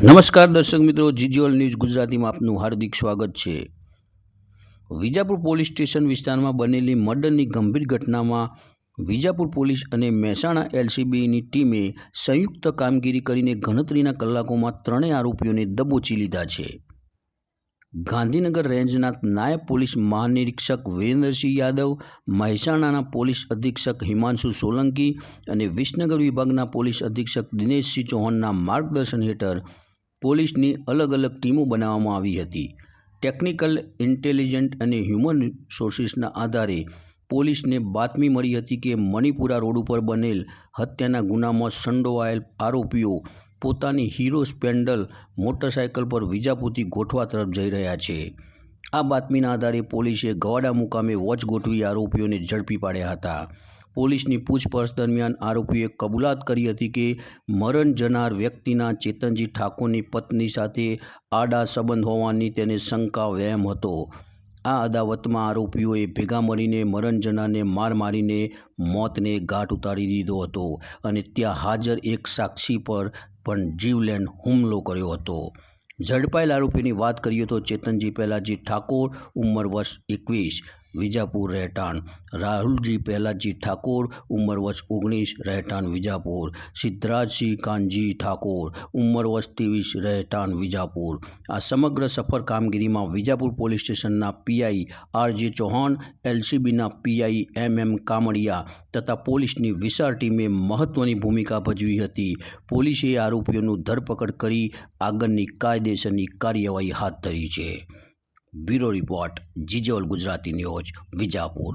નમસ્કાર દર્શક મિત્રો, જીજીઓલ ન્યૂઝ ગુજરાતીમાં આપનું હાર્દિક સ્વાગત છે। વિજાપુર પોલીસ સ્ટેશન વિસ્તારમાં બનેલી મર્ડરની ગંભીર ઘટનામાં વિજાપુર પોલીસ અને મહેસાણા એલસીબીની ટીમે સંયુક્ત કામગીરી કરીને ગણતરીના કલાકોમાં ત્રણેય આરોપીઓને દબોચી લીધા છે। ગાંધીનગર રેન્જના નાયબ પોલીસ મહાનિરીક્ષક વીરેન્દ્રસિંહ યાદવ, મહેસાણાના પોલીસ અધિક્ષક હિમાંશુ સોલંકી અને વિસનગર વિભાગના પોલીસ અધિક્ષક દિનેશસિંહ ચૌહાણના માર્ગદર્શન હેઠળ પોલીસની અલગ અલગ ટીમો બનાવવામાં આવી હતી। ટેકનિકલ, ઇન્ટેલિજન્ટ અને હ્યુમન રિસોર્સિસના આધારે પોલીસને બાતમી મળી હતી કે મણિપુરા રોડ ઉપર બનેલ હત્યાના ગુનામાં સંડોવાયેલ આરોપીઓ પોતાની હીરો સ્પ્લેન્ડર મોટરસાયકલ પર વિજાપુરથી ગોઠવા તરફ જઈ રહ્યા છે। આ બાતમીના આધારે પોલીસે ગવાડા મુકામે વોચ ગોઠવી આરોપીઓને ઝડપી પાડ્યા હતા। પોલીસની પૂછપરછ દરમિયાન આરોપીએ કબૂલાત કરી હતી કે મરણ જનાર વ્યક્તિના ચેતનજી ઠાકોરની પત્ની સાથે આડા સંબંધ હોવાની તેને શંકા વહેમ હતો। આ અદાવતમાં આરોપીઓએ ભેગા મળીને મરણ જનારને માર મારીને મોતને ઘાટ ઉતારી દીધો હતો અને ત્યાં હાજર એક સાક્ષી પર પણ જીવલેણ હુમલો કર્યો હતો। ઝડપાયેલ આરોપીની વાત કરીએ તો ચેતનજી પહેલાજી ઠાકોર, ઉંમર વર્ષ 21, વિજાપુર રહેઠાણ; રાહુલજી પહેલાજી ઠાકોર, ઉંમર વર્ષ 19, રહેઠાણ વિજાપુર; સિદ્ધરાજસિંહ કાનજી ઠાકોર, ઉંમર વર્ષ 23, રહેઠાણ વિજાપુર। આ સમગ્ર સફળ કામગીરીમાં વિજાપુર પોલીસ સ્ટેશનના પીઆઈ આરજે ચૌહાણ, એલસીબીના પીઆઈ એમએમ કામડિયા તથા પોલીસની વિશાળ ટીમે મહત્વની ભૂમિકા ભજવી હતી। પોલીસે આરોપીઓનું ધરપકડ કરી આગળની કાયદેસરની કાર્યવાહી હાથ ધરી છે। બ્યુરો રિપોર્ટ, જીજીઓલ ગુજરાતી ન્યૂઝ, વિજાપુર।